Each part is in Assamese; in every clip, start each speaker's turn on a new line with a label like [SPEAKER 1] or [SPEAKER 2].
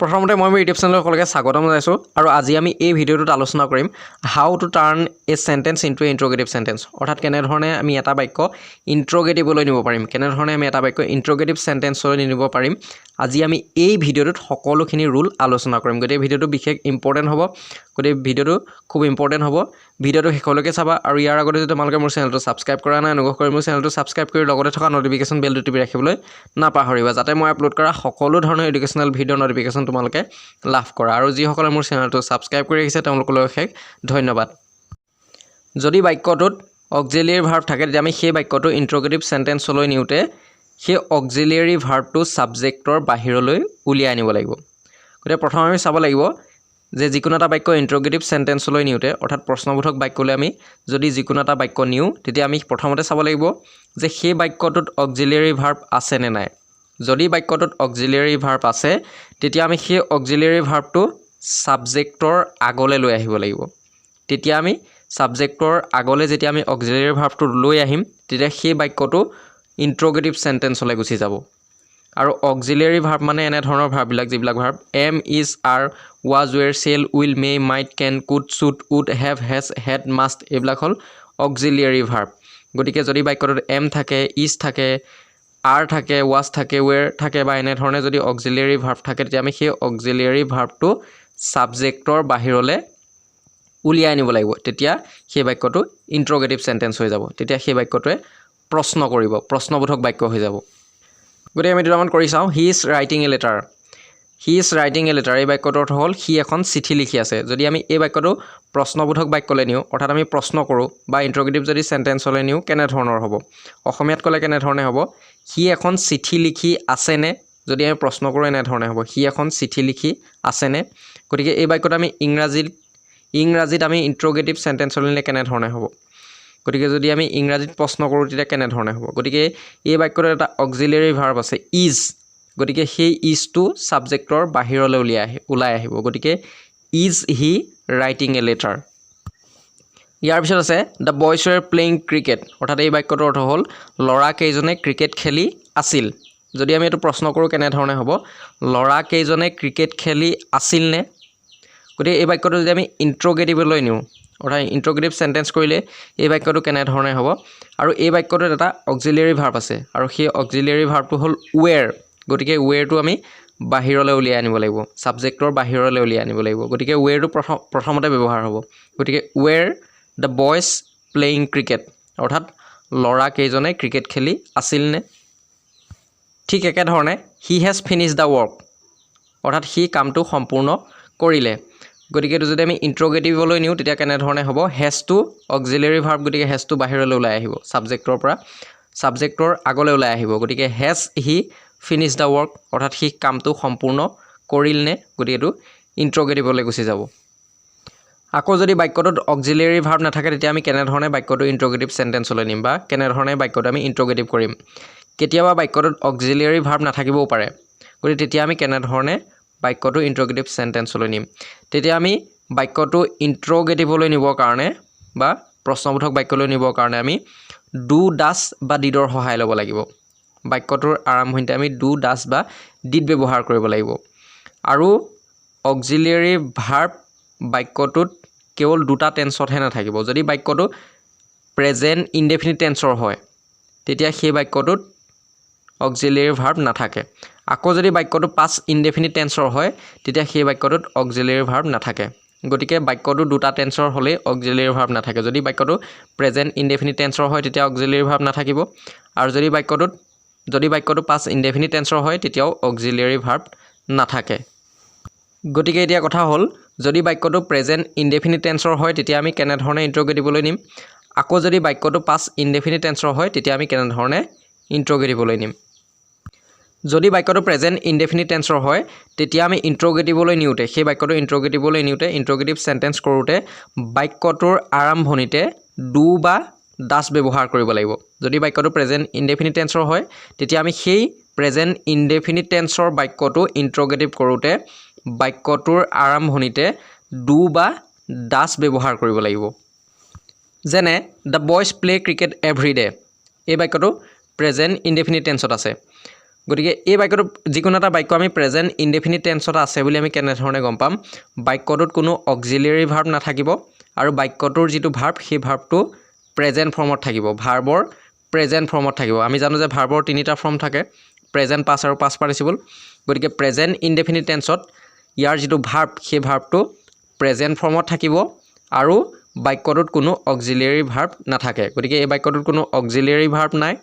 [SPEAKER 1] প্ৰথমতে মই মোৰ ইউটিউব চেনেলৰ সকলোকে স্বাগতম জনাইছোঁ আৰু আজি আমি এই ভিডিঅ'টোত আলোচনা কৰিম how to turn a sentence into interrogative sentence অৰ্থাৎ কেনেধৰণে আমি এটা বাক্য ইন্ট্ৰগেটিভলৈ নিব পাৰিম কেনেধৰণে আমি এটা বাক্য ইন্ট্ৰগেটিভ সেন্টেন্সলৈ নিব পাৰিম আজি আমি এই ভিডিঅ'টোত সকলোখিনি ৰুল আলোচনা কৰিম গতিকে ভিডিঅ'টো বিশেষ ইম্পৰ্টেণ্ট হ'ব গতিকে ভিডিঅ'টো খুব ইম্পৰ্টেণ্ট হ'ব ভিডিঅ'টো শেষলৈকে চাবা আৰু ইয়াৰ আগতে যদি তোমালোকে মোৰ চেনেলটো ছাবস্ক্ৰাইব কৰা নাই অনুগ্ৰহ কৰি মোৰ চেনেলটো ছাবস্ক্ৰাইব কৰি লগতে থকা নটিফিকেশ্যন বেলটো টিপি ৰাখিবলৈ নাপাহৰিবা যাতে মই আপলোড কৰা সকলো ধৰণৰ এডুকেশ্যনেল ভিডিঅ' নটিফিকেশ্যন তোমালোকে লাভ কৰা আৰু যিসকলে মোৰ চেনেলটো ছাবস্ক্ৰাইব কৰি ৰাখিছে তেওঁলোকলৈ অশেষ ধন্যবাদ যদি বাক্যটোত অক্সিলিয়াৰী ভাৰ্ব থাকে তেতিয়া আমি সেই বাক্যটো ইন্ট্ৰগেটিভ সেন্টেন্সলৈ নিওতে সেই অক্সিলিয়াৰী ভাৰ্বটো সাবজেক্টৰ বাহিৰলৈ উলিয়াই আনিব লাগিব গতিকে প্ৰথমে আমি চাব লাগিব যে যিকোনো এটা বাক্য ইন্ট্ৰগেটিভ সেন্টেন্সলৈ নিওতে অৰ্থাৎ প্ৰশ্নবোধক বাক্যলৈ আমি যদি যিকোনো এটা বাক্য নিও তেতিয়া আমি প্ৰথমতে চাব লাগিব যে সেই বাক্যটোত অক্সিলিয়াৰী ভাৰ্ব আছে নে নাই যদি বাক্যটোত অক্সিলিয়াৰী ভাৰ্ব আছে তেতিয়া আমি সেই অক্সিলিয়াৰী ভাৰ্বটো সাবজেক্টৰ আগলৈ লৈ আহিব লাগিব তেতিয়া আমি সাবজেক্টৰ আগলৈ যেতিয়া আমি অক্সিলিয়াৰী ভাৰ্বটো লৈ আহিম তেতিয়া সেই বাক্যটো ইন্ট্ৰগেটিভ সেন্টেন্সলৈ গুচি যাব আৰু অক্সিলিয়াৰী ভাৰ্ব মানে এনে ধৰণৰ ভাৰ্ববিলাক যিবিলাক verb am is are was were shall will may might can could should would have has had must এইবিলাক হ'ল অক্সিলিয়াৰী ভাৰ্ব গতিকে যদি বাক্যটোত এম থাকে ইজ থাকে আৰ থাকে ওয়াজ থাকে ওৱেৰ থাকে বা এনে ধৰণে যদি অক্সিলিয়াৰী ভাৰ্ব থাকে তেতিয়া আমি সেই অক্সিলিয়াৰী ভাৰ্বটো সাবজেক্টৰ বাহিৰলৈ উলিয়াই আনিব লাগিব তেতিয়া সেই বাক্যটো ইন্ট্ৰগেটিভ সেন্টেন্স হৈ যাব তেতিয়া সেই বাক্যটোৱে প্ৰশ্ন কৰিব প্ৰশ্নবোধক বাক্য হৈ যাব গতিকে আমি দুটামান কৰি চাওঁ he is writing a letter he is writing a letter এই বাক্যটোৰ অৰ্থ হ'ল সি এখন চিঠি লিখি আছে যদি আমি এই বাক্যটো প্ৰশ্নবোধক বাক্যলৈ নিওঁ অৰ্থাৎ আমি প্ৰশ্ন কৰোঁ বা ইন্ট্ৰগেটিভ যদি সেন্টেন্সলৈ নিওঁ কেনেধৰণৰ হ'ব অসমীয়াত ক'লে কেনেধৰণে হ'ব সি এখন চিঠি লিখি আছেনে যদি আমি প্ৰশ্ন কৰোঁ এনেধৰণে হ'ব সি এখন চিঠি লিখি আছেনে গতিকে এই বাক্যটো আমি ইংৰাজীত আমি ইন্ট্ৰগেটিভ সেন্টেন্সলৈ নিলে কেনেধৰণে হ'ব গতিকে যদি আমি ইংৰাজীত প্ৰশ্ন কৰোঁ তেতিয়া কেনেধৰণে হ'ব গতিকে এই বাক্যটোত এটা অক্সিলিয়াৰী ভাৰ্ব আছে ইজ গতিকে সেই ইজটো সাবজেক্টৰ বাহিৰলৈ ওলাই আহিব গতিকে is he writing a letter ইয়াৰ পিছত আছে the boys were playing cricket অৰ্থাৎ এই বাক্যটোৰ অৰ্থ হ'ল ল'ৰাকেইজনে ক্ৰিকেট খেলি আছিল যদি আমি এইটো প্ৰশ্ন কৰোঁ কেনেধৰণে হ'ব ল'ৰাকেইজনে ক্ৰিকেট খেলি আছিল নে গতিকে এই বাক্যটো যদি আমি ইন্ট্ৰগেটিভলৈ নিওঁ অৰ্থাৎ ইন্ট্ৰগেটিভ সেন্টেন্স কৰিলে এই বাক্যটো কেনেধৰণে হ'ব আৰু এই বাক্যটোত এটা অক্সিলিয়াৰী ভাৰ্ব আছে আৰু সেই অক্সিলিয়াৰী ভাৰ্বটো হ'ল ৱেৰ গতিকে ৱেৰটো আমি বাহিৰলৈ উলিয়াই আনিব লাগিব সাবজেক্টৰ বাহিৰলৈ উলিয়াই আনিব লাগিব গতিকে ৱেৰটো প্ৰথমতে ব্যৱহাৰ হ'ব গতিকে ৱেৰ দ্য বয়জ প্লেইং ক্ৰিকেট অৰ্থাৎ ল'ৰাকেইজনে ক্ৰিকেট খেলি আছিল নে ঠিক একেধৰণে he has finish the work অৰ্থাৎ সি কামটো সম্পূৰ্ণ কৰিলে গতিকে এইটো যদি আমি ইন্ট্ৰগেটিভলৈ নিওঁ তেতিয়া কেনেধৰণে হ'ব হেজটো অক্সিলিয়াৰী ভাৰ্ব গতিকে হেজটো বাহিৰলৈ ওলাই আহিব সাবজেক্টৰ পৰা সাবজেক্টৰ আগলৈ ওলাই আহিব গতিকে has he finish the work অৰ্থাৎ সি কামটো সম্পূৰ্ণ কৰিল নে গতিকে এইটো ইন্ট্ৰগেটিভলৈ গুচি যাব আকৌ যদি বাক্যটোত অক্সিলিয়াৰী ভাৰ্ব নাথাকে তেতিয়া আমি কেনেধৰণে বাক্যটো ইন্ট্ৰগেটিভ সেন্টেন্সলৈ নিম বা কেনেধৰণে বাক্যটো আমি ইন্ট্ৰগেটিভ কৰিম কেতিয়াবা বাক্যটোত অক্সিলিয়াৰী ভাৰ্ব নাথাকিবও পাৰে গতিকে তেতিয়া আমি কেনেধৰণে বাক্যটো ইন্ট্ৰগেটিভ সেন্টেন্সলৈ নিম তেতিয়া আমি বাক্যটো ইন্ট্ৰগেটিভলৈ নিবৰ কাৰণে বা প্ৰশ্নবোধক বাক্যলৈ নিবৰ কাৰণে আমি ডু ডাছ বা ডিডৰ সহায় ল'ব লাগিব বাক্যটোৰ আৰম্ভণিতে আমি ডু ডাছ বা ডিড ব্যৱহাৰ কৰিব লাগিব আৰু অক্সিলিয়াৰী ভাৰ্ব বাক্যটোত কেৱল দুটা টেন্সতহে নাথাকিব যদি বাক্যটো প্ৰেজেণ্ট ইনডেফিনিট টেন্সৰ হয় তেতিয়া সেই বাক্যটোত অক্সিলিয়াৰী ভাৰ্ব নাথাকে আকৌ যদি বাক্যটো পাষ্ট ইনডেফিনিট টেন্সৰ হয় তেতিয়া সেই বাক্যটোত অক্সিলিয়াৰী ভাৰ্ব নাথাকে গতিকে বাক্যটো দুটা টেন্সৰ হ'লে অক্সিলিয়াৰী ভাৰ্ব নাথাকে যদি বাক্যটো প্ৰেজেণ্ট ইনডেফিনিট টেন্সৰ হয় তেতিয়া অক্সিলিয়াৰী ভাৰ্ব নাথাকিব আৰু যদি বাক্যটো পাষ্ট ইনডেফিনিট টেন্সৰ হয় তেতিয়াও অক্সিলিয়াৰী ভাৰ্ব নাথাকে গতিকে এতিয়া কথা হ'ল যদি বাক্যটো প্ৰেজেণ্ট ইনডেফিনিট টেন্সৰ হয় তেতিয়া আমি কেনেধৰণে ইন্ট্ৰগেটিভলৈ নিম আকৌ যদি বাক্যটো পাষ্ট ইনডেফিনিট টেন্সৰ হয় তেতিয়া আমি কেনেধৰণে ইন্ট্ৰগেটিভলৈ নিম যদি বাক্যটো প্ৰেজেণ্ট ইনডেফিনিট টেন্সৰ হয় তেতিয়া আমি ইন্ট্ৰগেটিভলৈ নিওঁতে সেই বাক্যটো ইন্ট্ৰগেটিভলৈ নিওঁতে ইন্ট্ৰগেটিভ সেন্টেন্স কৰোঁতে বাক্যটোৰ আৰম্ভণিতে ডু বা ডাছ ব্যৱহাৰ কৰিব লাগিব যদি বাক্যটো প্ৰেজেণ্ট ইনডেফিনিট টেন্সৰ হয় তেতিয়া আমি সেই প্ৰেজেণ্ট ইনডেফিনিট টেন্সৰ বাক্যটো ইন্ট্ৰগেটিভ কৰোঁতে বাক্যটোৰ আৰম্ভণিতে ডু বা ডাছ ব্যৱহাৰ কৰিব লাগিব যেনে the boys play cricket every day এই বাক্যটো প্ৰেজেণ্ট ইনডেফিনিট টেন্সত আছে গতিকে এই বাক্যটো যিকোনো এটা বাক্য আমি প্ৰেজেণ্ট ইনডেফিনিট টেন্সত আছে বুলি আমি কেনেধৰণে গম পাম বাক্যটোত কোনো অক্সিলিয়াৰী ভাৰ্ব নাথাকিব আৰু বাক্যটোৰ যিটো ভাৰ্ব সেই ভাৰ্বটো প্ৰেজেণ্ট ফৰ্মত থাকিব ভাৰ্বৰ প্ৰেজেণ্ট ফৰ্মত থাকিব আমি জানো যে ভাৰ্বৰ তিনিটা ফৰ্ম থাকে প্ৰেজেণ্ট পাষ্ট আৰু পাষ্ট পাৰ্টিচিপল গতিকে প্ৰেজেণ্ট ইনডেফিনিট টেন্সত ইয়াৰ যিটো ভাৰ্ব সেই ভাৰ্বটো প্ৰেজেণ্ট ফৰ্মত থাকিব আৰু বাক্যটোত কোনো অক্সিলিয়াৰী ভাৰ্ব নাথাকে গতিকে এই বাক্যটোত কোনো অক্সিলিয়াৰী ভাৰ্ব নাই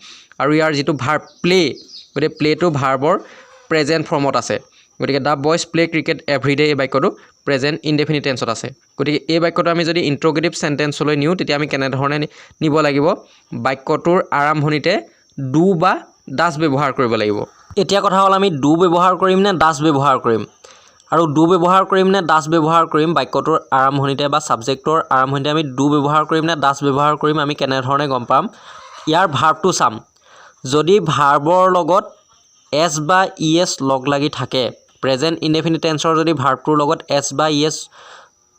[SPEAKER 1] আৰু ইয়াৰ যিটো ভাৰ্ব প্লে গতিকে প্লেটো ভাৰ্বৰ প্ৰেজেণ্ট ফৰ্মত আছে গতিকে the boys play cricket everyday এই বাক্যটো প্ৰেজেণ্ট ইনডেফিনিট টেন্সত আছে গতিকে এই বাক্যটো আমি যদি ইণ্ট্ৰগেটিভ চেণ্টেন্সলৈ নিওঁ তেতিয়া আমি কেনেধৰণে নিব লাগিব বাক্যটোৰ আৰম্ভণিতে ডু বা ডাছ ব্যৱহাৰ কৰিব লাগিব এতিয়া কথা হ'ল আমি ডু ব্যৱহাৰ কৰিম নে ডাছ ব্যৱহাৰ কৰিম আৰু ডু ব্যৱহাৰ কৰিম নে ডাছ ব্যৱহাৰ কৰিম বাক্যটোৰ আৰম্ভণিতে বা ছাবজেক্টৰ আৰম্ভণিতে আমি ডু ব্যৱহাৰ কৰিম নে ডাছ ব্যৱহাৰ কৰিম আমি কেনেধৰণে গম পাম ইয়াৰ ভাৰ্বটো চাম যদি ভাৰ্বৰ লগত এছ বা ই এছ লগ লাগি থাকে প্ৰেজেণ্ট ইনডেফিনিট টেন্সৰ যদি ভাৰ্বটোৰ লগত এছ বা ই এছ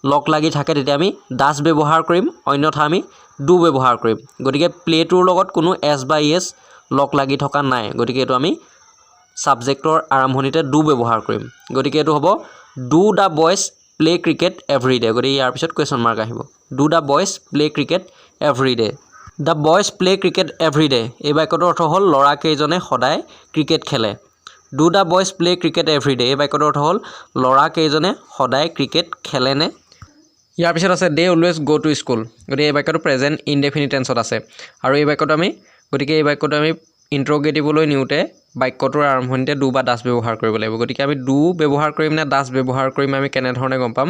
[SPEAKER 1] লগ লাগি থাকে তেতিয়া আমি ডাছ ব্যৱহাৰ কৰিম অন্যথা আমি ডু ব্যৱহাৰ কৰিম গতিকে প্লেটোৰ লগত কোনো এছ বা ই এছ লগ লাগি থকা নাই গতিকে এইটো আমি ছাবজেক্টৰ আৰম্ভণিতে ডু ব্যৱহাৰ কৰিম গতিকে এইটো হ'ব do the boys play cricket everyday গতিকে ইয়াৰ পিছত কুৱেশ্যন মাৰ্ক আহিব do the boys play cricket everyday the boys play cricket everyday এই বাক্যটোৰ অৰ্থ হ'ল ল'ৰাকেইজনে সদায় ক্ৰিকেট খেলে do the boys play cricket everyday এই বাক্যটোৰ অৰ্থ হ'ল ল'ৰাকেইজনে সদায় ক্ৰিকেট খেলেনে ইয়াৰ পিছত আছে দে অলৱেজ গ' টু স্কুল গতিকে এই বাক্যটো প্ৰেজেণ্ট ইনডেফিনিট টেন্সত আছে আৰু এই বাক্যটো আমি ইণ্ট্ৰগেটিভলৈ নিওঁতে বাক্যটোৰ আৰম্ভণিতে ডু বা ডাছ ব্যৱহাৰ কৰিব লাগিব গতিকে আমি ডু ব্যৱহাৰ কৰিম নে ডাছ ব্যৱহাৰ কৰিম আমি কেনেধৰণে গম পাম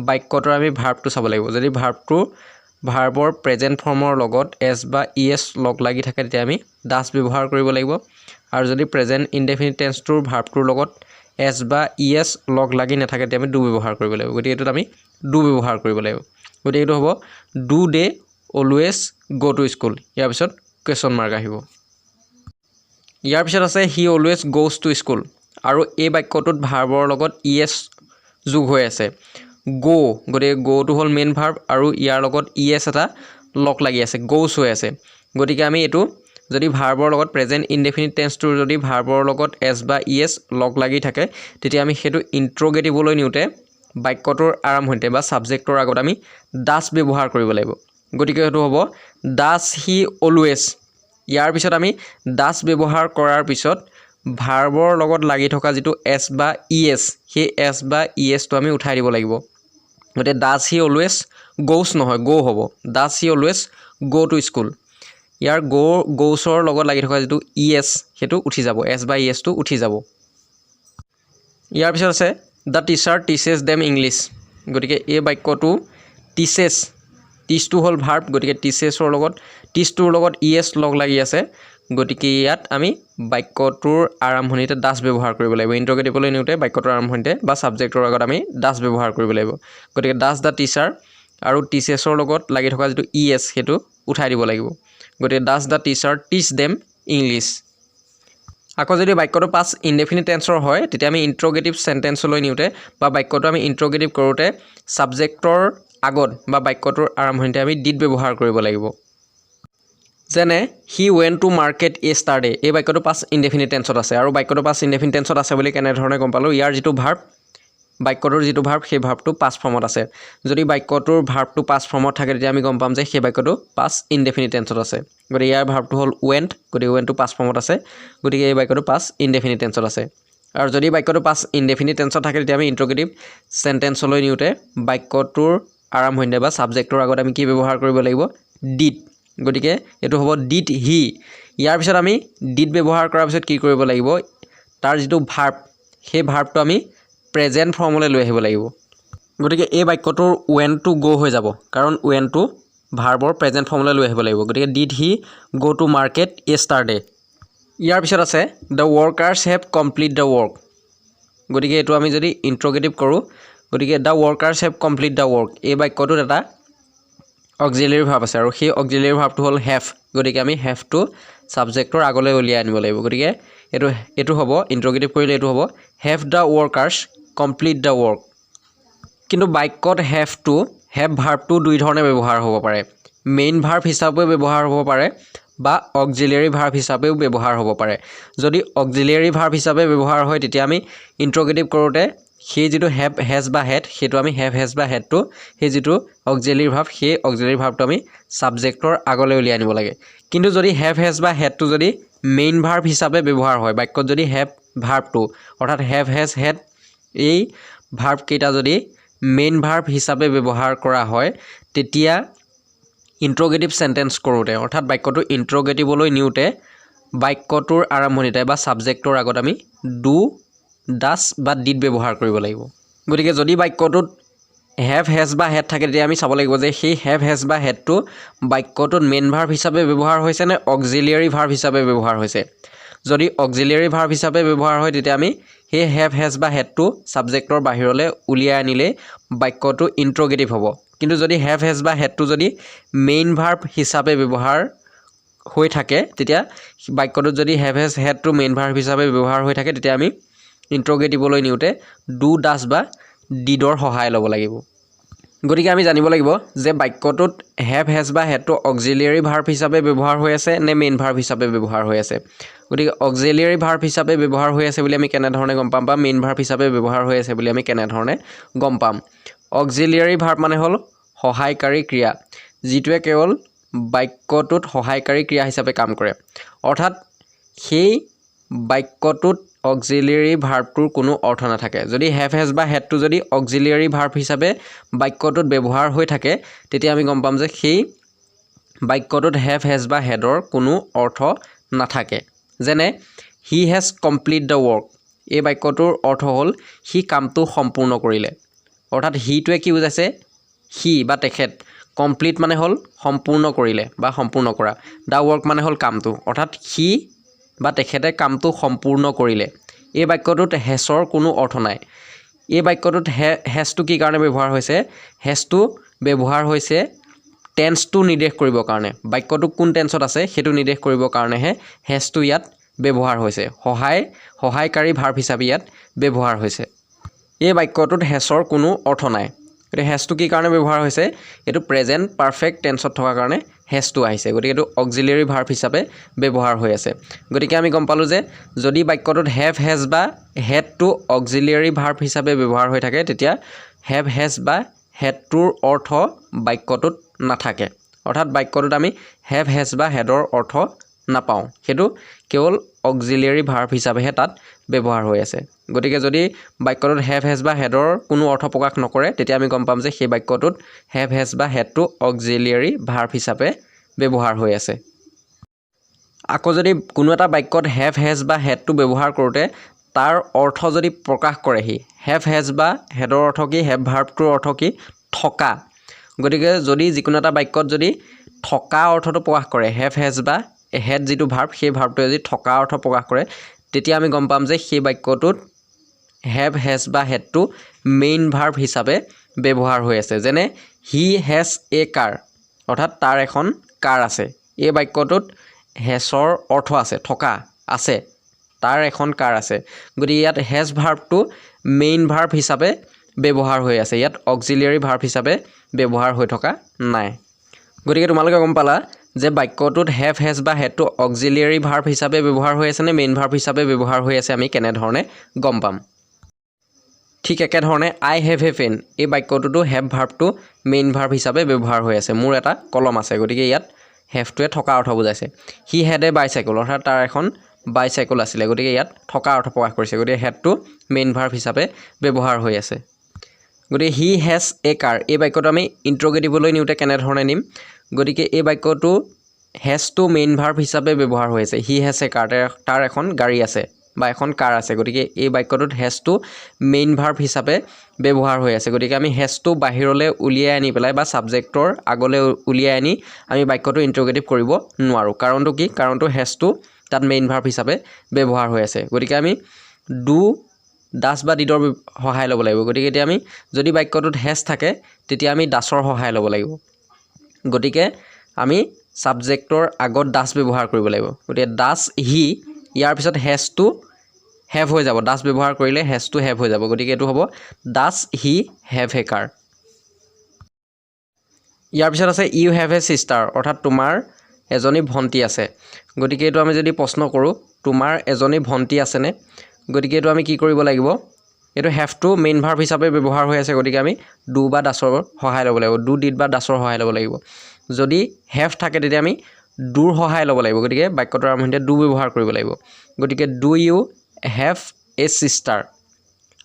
[SPEAKER 1] বাক্যটোৰ আমি ভাৰ্বটো চাব লাগিব যদি ভাৰ্বৰ প্ৰেজেণ্ট ফৰ্মৰ লগত এছ বা ই এছ লগ লাগি থাকে তেতিয়া আমি ডাছ ব্যৱহাৰ কৰিব লাগিব আৰু যদি প্ৰেজেণ্ট ইনডেফিনিট টেন্সটোৰ ভাৰ্বটোৰ লগত এছ বা ই এছ লগ লাগি নাথাকে তেতিয়া আমি ডু ব্যৱহাৰ কৰিব লাগিব গতিকে এইটোত আমি ডু ব্যৱহাৰ কৰিব লাগিব গতিকে এইটো হ'ব ডু দে অলৱেজ গ' টু স্কুল ইয়াৰ পিছত কুৱেশ্যন মাৰ্ক আহিব ইয়াৰ পিছত আছে হি অলৱেজ গ'জ টু স্কুল আৰু এই বাক্যটোত ভাৰ্বৰ লগত ই এছ যোগ হৈ আছে গতিকে গ'টো হ'ল মেইন ভাৰ্ব আৰু ইয়াৰ লগত ই এছ এটা লগ লাগি আছে গ'জ হৈ আছে গতিকে আমি এইটো যদি ভাৰ্বৰ লগত প্ৰেজেণ্ট ইনডেফিনিট টেন্সটোৰ যদি ভাৰ্বৰ লগত এছ বা ই এছ লগ লাগি থাকে তেতিয়া আমি সেইটো ইণ্ট্ৰগেটিভলৈ নিওঁতে বাক্যটোৰ আৰম্ভণিতে বা ছাবজেক্টৰ আগত আমি ডাছ ব্যৱহাৰ কৰিব লাগিব গতিকে সেইটো হ'ব ডাছ হি অলৱেজ ইয়াৰ পিছত আমি ডাছ ব্যৱহাৰ কৰাৰ পিছত ভাৰ্বৰ লগত লাগি থকা যিটো এছ বা ই এছ সেই এছ বা ই এছটো আমি উঠাই দিব লাগিব গতিকে ডাছ হি অলৱেজ গ'জ নহয় গ' হ'ব ডাছ হি অলৱেজ গ' টু স্কুল ইয়াৰ গ'ছৰ লগত লাগি থকা যিটো ই এছ সেইটো উঠি যাব এছ বা ই এছটো উঠি যাব ইয়াৰ পিছত আছে দ্য টিচাৰ টিচেছ দেম ইংলিছ গতিকে এই বাক্যটো টিচটো হ'ল ভাৰ্ব গতিকে টিচটোৰ লগত ই এছ লগ লাগি আছে গতিকে ইয়াত আমি বাক্যটোৰ আৰম্ভণিতে ডাছ ব্যৱহাৰ কৰিব লাগিব ইণ্ট্ৰগেটিভলৈ নিওঁতে বাক্যটোৰ আৰম্ভণিতে বা ছাবজেক্টৰ আগত আমি ডাছ ব্যৱহাৰ কৰিব লাগিব গতিকে ডাছ দ্য টিচাৰ আৰু টিচেছৰ লগত লাগি থকা যিটো ই এছ সেইটো উঠাই দিব লাগিব গতিকে ডাছ দ্য টিচাৰ টিচ দেম ইংলিছ আকৌ যদি বাক্যটো পাষ্ট ইনডেফিনিট টেন্সৰ হয় তেতিয়া আমি ইণ্ট্ৰগেটিভ চেণ্টেন্সলৈ নিওঁতে বা বাক্যটো আমি ইণ্ট্ৰগেটিভ কৰোঁতে ছাবজেক্টৰ আগত বা বাক্যটোৰ আৰম্ভণিতে আমি ডিড ব্যৱহাৰ কৰিব লাগিব যেনে হি ৱেন টু মাৰ্কেট য়েষ্টাৰডে এই বাক্যটো পাষ্ট ইনডেফিনিট টেন্সত আছে আৰু বাক্যটো পাষ্ট ইনডেফিনিট টেন্সত আছে বুলি কেনেধৰণে গম পালোঁ ইয়াৰ যিটো ভাৰ্ব বাক্যটোৰ যিটো ভাৰ্ব সেই ভাৰ্বটো পাষ্ট ফৰ্মত আছে যদি বাক্যটোৰ ভাৰ্বটো পাষ্ট ফৰ্মত থাকে তেতিয়া আমি গম পাম যে সেই বাক্যটো পাষ্ট ইনডেফিনিট টেন্সত আছে গতিকে ইয়াৰ ভাৰ্বটো হ'ল ৱেণ্ট গতিকে ৱেণ্টটো পাষ্ট ফৰ্মত আছে গতিকে এই বাক্যটো পাষ্ট ইনডেফিনিট টেন্সত আছে আৰু যদি বাক্যটো পাষ্ট ইনডেফিনিট টেন্সত থাকে তেতিয়া আমি ইণ্ট্ৰগেটিভ চেণ্টেন্সলৈ নিওঁতে বাক্যটোৰ আৰম্ভণিতে বা ছাবজেক্টৰ আগত আমি কি ব্যৱহাৰ কৰিব লাগিব ডিড গতিকে এইটো হ'ব ডিড হি ইয়াৰ পিছত আমি ডিড ব্যৱহাৰ কৰাৰ পিছত কি কৰিব লাগিব তাৰ যিটো ভাৰ্ব সেই ভাৰ্বটো আমি প্ৰেজেণ্ট ফৰ্মলৈ লৈ আহিব লাগিব গতিকে এই বাক্যটোৰ ৱেণ্টটো গ' হৈ যাব কাৰণ ৱেণ্টটো ভাৰ্বৰ প্ৰেজেণ্ট ফৰ্মলৈ লৈ আহিব লাগিব গতিকে ডিড হি গ' টু মাৰ্কেট য়েষ্টাৰডে ইয়াৰ পিছত আছে the workers have complete the work গতিকে এইটো আমি যদি ইণ্ট্ৰগেটিভ কৰোঁ গতিকে the workers have complete the work এই বাক্যটোত এটা অক্সিলিয়াৰী ভাৰ্ব আছে আৰু সেই অক্সিলিয়াৰী ভাৰ্বটো হ'ল হেভ গতিকে আমি হেভটো ছাবজেক্টৰ আগলৈ উলিয়াই আনিব লাগিব গতিকে এইটো হ'ব ইণ্ট্ৰগেটিভ কৰিলে এইটো হ'ব have the workers complete the work কিন্তু বাক্যত হেভ ভাৰ্বটো দুই ধৰণে ব্যৱহাৰ হ'ব পাৰে মেইন ভাৰ্ব হিচাপেও ব্যৱহাৰ হ'ব পাৰে বা অক্সিলিয়াৰী ভাৰ্ব হিচাপেও ব্যৱহাৰ হ'ব পাৰে যদি অক্সিলিয়াৰী ভাৰ্ব হিচাপে ব্যৱহাৰ হয় তেতিয়া আমি ইন্ট্ৰগেটিভ কৰোঁতে সেই যিটো হেভ হেজ বা হেড সেইটো আমি হেভ হেজ বা হেডটো সেই যিটো অক্সিলিয়াৰী ভাৰ্ব সেই অক্সিলিয়াৰী ভাৰ্বটো আমি সাবজেক্টৰ আগলৈ উলিয়াই আনিব লাগে কিন্তু যদি হেভ হেজ বা হেডটো যদি মেইন ভাৰ্ব হিচাপে ব্যৱহাৰ হয় বাক্যত যদি হেভ ভাৰ্বটো অৰ্থাৎ হেভ হেজ হেড এই ভাৰ্ব কেইটা যদি মেইন ভাৰ্ব হিচাপে ব্যৱহাৰ কৰা হয় তেতিয়া ইন্ট্ৰগেটিভ সেন্টেন্স কৰোঁতে অৰ্থাৎ বাক্যটো ইন্ট্ৰগেটিভলৈ নিউতে বাক্যটোৰ আৰম্ভণিতে বা সাবজেক্টৰ আগত আমি ডু ডাছ বা ডিড ব্যৱহাৰ কৰিব লাগিব গতিকে যদি বাক্যটোত হেভ হেজ বা হেড থাকে তেতিয়া আমি চাব লাগিব যে সেই হেভ হেজ বা হেডটো বাক্যটোত মেইন ভাৰ্ব হিচাপে ব্যৱহাৰ হৈছে নে অক্সিলিয়াৰী ভাৰ্ব হিচাপে ব্যৱহাৰ হৈছে যদি অক্সিলিয়াৰী ভাৰ্ব হিচাপে ব্যৱহাৰ হয় তেতিয়া আমি সেই হেভ হেজ বা হেডটো সাবজেক্টৰ বাহিৰলৈ উলিয়াই আনিলে বাক্যটো ইন্ট্ৰগেটিভ হ'ব কিন্তু যদি হেভ হেজ বা হেডটো যদি মেইন ভাৰ্ব হিচাপে ব্যৱহাৰ হৈ থাকে তেতিয়া বাক্যটোত যদি হেভ হেজ হেডটো মেইন ভাৰ্ব হিচাপে ব্যৱহাৰ হৈ থাকে তেতিয়া আমি ইন্ট্ৰগেটিভলৈ নিউতে ডু ডাছ বা ডিডৰ সহায় ল'ব লাগিব গতিকে আমি জানিব লাগিব যে বাক্যটোত হেভ হেজ বা হেডটো অক্সিলিয়াৰী ভাৰ্ব হিচাপে ব্যৱহাৰ হৈ আছে নে মেইন ভাৰ্ব হিচাপে ব্যৱহাৰ হৈ আছে গতিকে অক্সিলিয়াৰী ভাৰ্ব হিচাপে ব্যৱহাৰ হৈ আছে বুলি আমি কেনেধৰণে গম পাম বা মেইন ভাৰ্ব হিচাপে ব্যৱহাৰ হৈ আছে বুলি আমি কেনেধৰণে গম পাম অক্সিলিয়াৰী ভাৰ্ব মানে হ'ল সহায়কাৰী ক্ৰিয়া যিটোৱে কেৱল বাক্যটোত সহায়কাৰী ক্ৰিয়া হিচাপে কাম কৰে অৰ্থাৎ সেই বাক্যটোত অক্সিলিয়াৰী ভাৰ্বটোৰ কোনো অৰ্থ নাথাকে যদি হেভ হেজ বা হেডটো যদি অক্সিলিয়াৰী ভাৰ্ব হিচাপে বাক্যটোত ব্যৱহাৰ হৈ থাকে তেতিয়া আমি গম পাম যে সেই বাক্যটোত হেভ হেজ বা হেডৰ কোনো অৰ্থ নাথাকে যেনে he has complete the work এই বাক্যটোৰ অৰ্থ হ'ল সি কামটো সম্পূৰ্ণ কৰিলে অৰ্থাৎ হিটোৱে কি বুজাইছে হি বা তেখেত কমপ্লিট মানে হ'ল সম্পূৰ্ণ কৰিলে বা সম্পূৰ্ণ কৰা দ্য ৱৰ্ক মানে হ'ল কামটো অৰ্থাৎ সি বা তেখেতে কামটো সম্পূৰ্ণ কৰিলে এই বাক্যটোত হেছৰ কোনো অৰ্থ নাই এই বাক্যটোত হেছটো কি কাৰণে ব্যৱহাৰ হৈছে হেছটো ব্যৱহাৰ হৈছে টেন্সটো নিৰ্দেশ কৰিবৰ কাৰণে বাক্যটো কোন টেন্সত আছে সেইটো নিৰ্দেশ কৰিবৰ কাৰণেহে হেছটো ইয়াত ব্যৱহাৰ হৈছে সহায়কাৰী ভাৰ্ব হিচাপে ইয়াত ব্যৱহাৰ হৈছে এই বাক্যটোত হেছৰ কোনো অৰ্থ নাই গতিকে হেছটো কি কাৰণে ব্যৱহাৰ হৈছে এইটো প্ৰেজেণ্ট পাৰফেক্ট টেন্সত থকাৰ কাৰণে হেছটো আহিছে গতিকে এইটো অক্সিলিয়াৰী ভাৰ্ব হিচাপে ব্যৱহাৰ হৈ আছে গতিকে আমি গম পালোঁ যে যদি বাক্যটোত হেভ হেজ বা হেডটো অক্সিলিয়াৰী ভাৰ্ব হিচাপে ব্যৱহাৰ হৈ থাকে তেতিয়া হেভ হেজ বা হেডটোৰ অৰ্থ বাক্যটোত নাথাকে অৰ্থাৎ বাক্যটোত আমি হেভ হেজ বা হেডৰ অৰ্থ নাপাওঁ সেইটো কেৱল অক্সিলিয়াৰী ভাৰ্ব হিচাপেহে তাত ব্যৱহাৰ হৈ আছে গতিকে যদি বাক্যটোত হেভ হেজ বা হেডৰ কোনো অৰ্থ প্ৰকাশ নকৰে তেতিয়া আমি গম পাম যে সেই বাক্যটোত হেভ হেজ বা হেডটো অক্সিলিয়াৰী ভাৰ্ব হিচাপে ব্যৱহাৰ হৈ আছে আকৌ যদি কোনো এটা বাক্যত হেভ হেজ বা হেডটো ব্যৱহাৰ কৰোঁতে তাৰ অৰ্থ যদি প্ৰকাশ কৰেহি হেভ হেজ বা হেডৰ অৰ্থ কি হেভ ভাৰ্বটোৰ অৰ্থ কি থকা গতিকে যদি যিকোনো এটা বাক্যত যদি থকা অৰ্থটো প্ৰকাশ কৰে হেভ হেজ বা হেড যিটো ভাৰ্ব সেই ভাৰ্বটোৱে যদি থকা অৰ্থ প্ৰকাশ কৰে তেতিয়া আমি গম পাম যে সেই বাক্যটোত হেভ হেজ বা হেডটো মেইন ভাৰ্ব হিচাপে ব্যৱহাৰ হৈ আছে যেনে হি হেজ এ কাৰ অৰ্থাৎ তাৰ এখন কাৰ আছে এই বাক্যটোত হেছৰ অৰ্থ আছে থকা আছে তাৰ এখন কাৰ আছে গতিকে ইয়াত হেজ ভাৰ্বটো মেইন ভাৰ্ব হিচাপে ব্যৱহাৰ হৈ আছে ইয়াত অক্সিলিয়াৰী ভাৰ্ব হিচাপে ব্যৱহাৰ হৈ থকা নাই গতিকে তোমালোকে গম পালা যে বাক্যটোত হেভ হেজ বা হেডটো অক্সিলিয়াৰী ভাৰ্ব হিচাপে ব্যৱহাৰ হৈ আছে নে মেইন ভাৰ্ব হিচাপে ব্যৱহাৰ হৈ আছে আমি কেনেধৰণে গম পাম ঠিক একেধৰণে আই হেভ এ পেন এই বাক্যটোতো হেভ ভাৰ্বটো মেইন ভাৰ্ব হিচাপে ব্যৱহাৰ হৈ আছে মোৰ এটা কলম আছে গতিকে ইয়াত হেভটোৱে থকা অৰ্থ বুজাইছে হি হেড এ বাইচাইকেল অৰ্থাৎ তাৰ এখন বাইচাইকেল আছিলে গতিকে ইয়াত থকা অৰ্থ প্ৰকাশ কৰিছে গতিকে হেডটো মেইন ভাৰ্ব হিচাপে ব্যৱহাৰ হৈ আছে গতিকে হি হেজ এ কাৰ এই বাক্যটো আমি ইন্ট্ৰগেটিভলৈ নিওঁতে কেনেধৰণে নিম গতিকে এই বাক্যটো হেজটো মেইন ভাৰ্ব হিচাপে ব্যৱহাৰ হৈ আছে হি হেজ এ কাৰ তাৰ এখন গাড়ী আছে বা এখন কাৰ আছে গতিকে এই বাক্যটোত হেজটো মেইন ভাৰ্ব হিচাপে ব্যৱহাৰ হৈ আছে গতিকে আমি হেজটো বাহিৰলৈ উলিয়াই আনি পেলাই বা সাবজেক্টৰ আগলৈ উলিয়াই আনি আমি বাক্যটো ইন্ট্ৰগেটিভ কৰিব নোৱাৰোঁ কাৰণটো কি কাৰণটো হেজটো তাত মেইন ভাৰ্ব হিচাপে ব্যৱহাৰ হৈ আছে গতিকে আমি ডু ডাছ বা ডিডৰ সহায় ল'ব লাগিব গতিকে এতিয়া আমি যদি বাক্যটোত হেজ থাকে তেতিয়া আমি ডাছৰ সহায় ল'ব লাগিব গতিকে আমি সাবজেক্টৰ আগত ডাছ ব্যৱহাৰ কৰিব লাগিব গতিকে ডাছ হি ইয়াৰ পিছত হেজটো হেভ হৈ যাব ডাছ ব্যৱহাৰ কৰিলে হেজটো হেভ হৈ যাব গতিকে এইটো হ'ব ডাছ হি হেভ এ কাৰ ইয়াৰ পিছত আছে ইউ হেভ এ ছিষ্টাৰ অৰ্থাৎ তোমাৰ এজনী ভণ্টি আছে গতিকে এইটো আমি যদি প্ৰশ্ন কৰোঁ তোমাৰ এজনী ভণ্টি আছেনে গতিকে এইটো আমি কি কৰিব লাগিব এইটো হ্যাভ টু মেইন ভাৰ্ব হিচাপে ব্যৱহাৰ হৈ আছে গতিকে আমি ডু বা ডাছৰ সহায় ল'ব লাগিব ডু ডিড বা ডাছৰ সহায় ল'ব লাগিব যদি হ্যাভ থাকে তেতিয়া আমি ডুৰ সহায় ল'ব লাগিব গতিকে বাক্যটোৰ আৰম্ভণিতে ডু ব্যৱহাৰ কৰিব লাগিব গতিকে ডু ইউ হ্যাভ এ সিস্টাৰ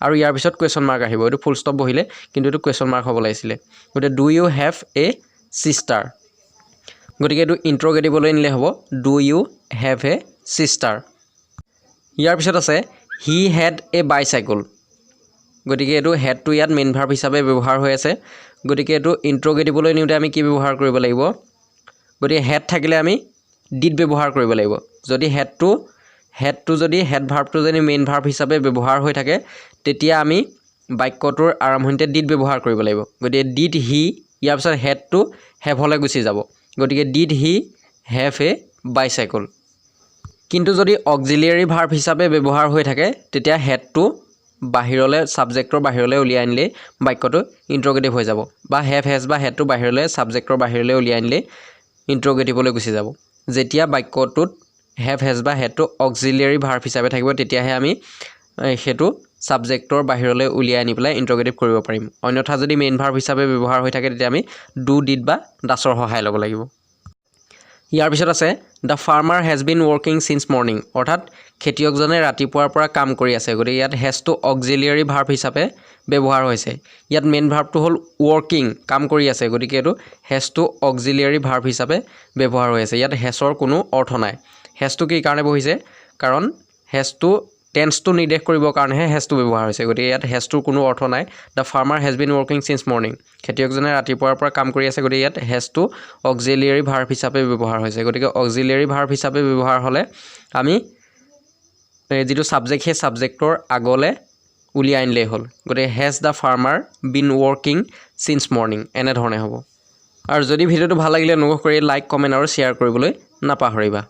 [SPEAKER 1] আৰু ইয়াৰ পিছত কুৱেশ্যন মাৰ্ক আহিব এইটো ফুল ষ্টপ বহিলে কিন্তু এইটো কুৱেশ্যন মাৰ্ক হ'ব লাগিছিলে গতিকে ডু ইউ হ্যাভ এ সিস্টাৰ গতিকে এইটো ইন্ট্ৰগেটিভলৈ নিলে হ'ব ডু ইউ হ্যাভ এ সিস্টাৰ ইয়াৰ পিছত আছে হি হ্যাড এ বাইচাইকেল গতিকে এইটো হেডটো ইয়াত মেইন ভাৰ্ব হিচাপে ব্যৱহাৰ হৈ আছে গতিকে এইটো ইন্ট্ৰগেটিভলৈ নিওঁতে আমি কি ব্যৱহাৰ কৰিব লাগিব গতিকে হেড থাকিলে আমি ডিড ব্যৱহাৰ কৰিব লাগিব যদি হেডটো যদি হেড ভাৰ্বটো যদি মেইন ভাৰ্ব হিচাপে ব্যৱহাৰ হৈ থাকে তেতিয়া আমি বাক্যটোৰ আৰম্ভণিতে ডিড ব্যৱহাৰ কৰিব লাগিব গতিকে ডিড হি ইয়াৰ পিছত হেডটো হেভ হ'লে গুচি যাব গতিকে did he have a bicycle কিন্তু যদি অক্সিলিয়াৰী ভাৰ্ব হিচাপে ব্যৱহাৰ হৈ থাকে তেতিয়া হেডটো বাহিৰলৈ সাবজেক্টৰ বাহিৰলৈ উলিয়াই আনিলে বাক্যটো ইন্ট্ৰগেটিভ হৈ যাব বা হেভ হেজ বা হেডটো বাহিৰলৈ সাবজেক্টৰ বাহিৰলৈ উলিয়াই আনিলে ইন্ট্ৰগেটিভলৈ গুচি যাব যেতিয়া বাক্যটোত হেভ হেজ বা হেডটো অক্সিলিয়াৰী ভাৰ্ব হিচাপে থাকিব তেতিয়াহে আমি হেতু সাবজেক্টৰ বাহিৰলৈ উলিয়াই আনি পেলাই ইন্ট্ৰগেটিভ কৰিব পাৰিম অন্যথা যদি মেইন ভাৰ্ব হিচাপে ব্যৱহাৰ হৈ থাকে তেতিয়া আমি ডু ডিড বা ডাছৰ সহায় ল'ব লাগিব ইয়াৰ পিছত আছে the farmer has been working since morning অৰ্থাৎ খেতিয়কজনে ৰাতিপুৱাৰ পৰা কাম কৰি আছে গতিকে ইয়াত হেজটো অক্সিলিয়াৰী ভাৰ্ব হিচাপে ব্যৱহাৰ হৈছে ইয়াত মেইন ভাৰ্বটো হ'ল ৱৰ্কিং কাম কৰি আছে গতিকে এইটো হেজটো অক্সিলিয়াৰী ভাৰ্ব হিচাপে ব্যৱহাৰ হৈ আছে ইয়াত হেজৰ কোনো অৰ্থ নাই হেজটো কি কাৰণে বহিছে কাৰণ হেজটো টেন্সটো নিৰ্দেশ কৰিবৰ কাৰণেহে হেজটো ব্যৱহাৰ হৈছে গতিকে ইয়াত হেজটোৰ কোনো অৰ্থ নাই the farmer has been working since morning খেতিয়কজনে ৰাতিপুৱাৰ পৰা কাম কৰি আছে গতিকে ইয়াত হেজটো অক্সিলিয়াৰী ভাৰ্ব হিচাপে ব্যৱহাৰ হৈছে গতিকে অক্সিলিয়াৰী ভাৰ্ব হিচাপে ব্যৱহাৰ হ'লে আমি যিটো সাবজেক্ট সেই সাবজেক্টৰ আগলৈ উলিয়াই আনিলেই হ'ল গতিকে has the farmer been working since morning এনেধৰণে হ'ব আৰু যদি ভিডিঅ'টো ভাল লাগিলে অনুগ্ৰহ কৰি লাইক কমেণ্ট আৰু শ্বেয়াৰ কৰিবলৈ নাপাহৰিবা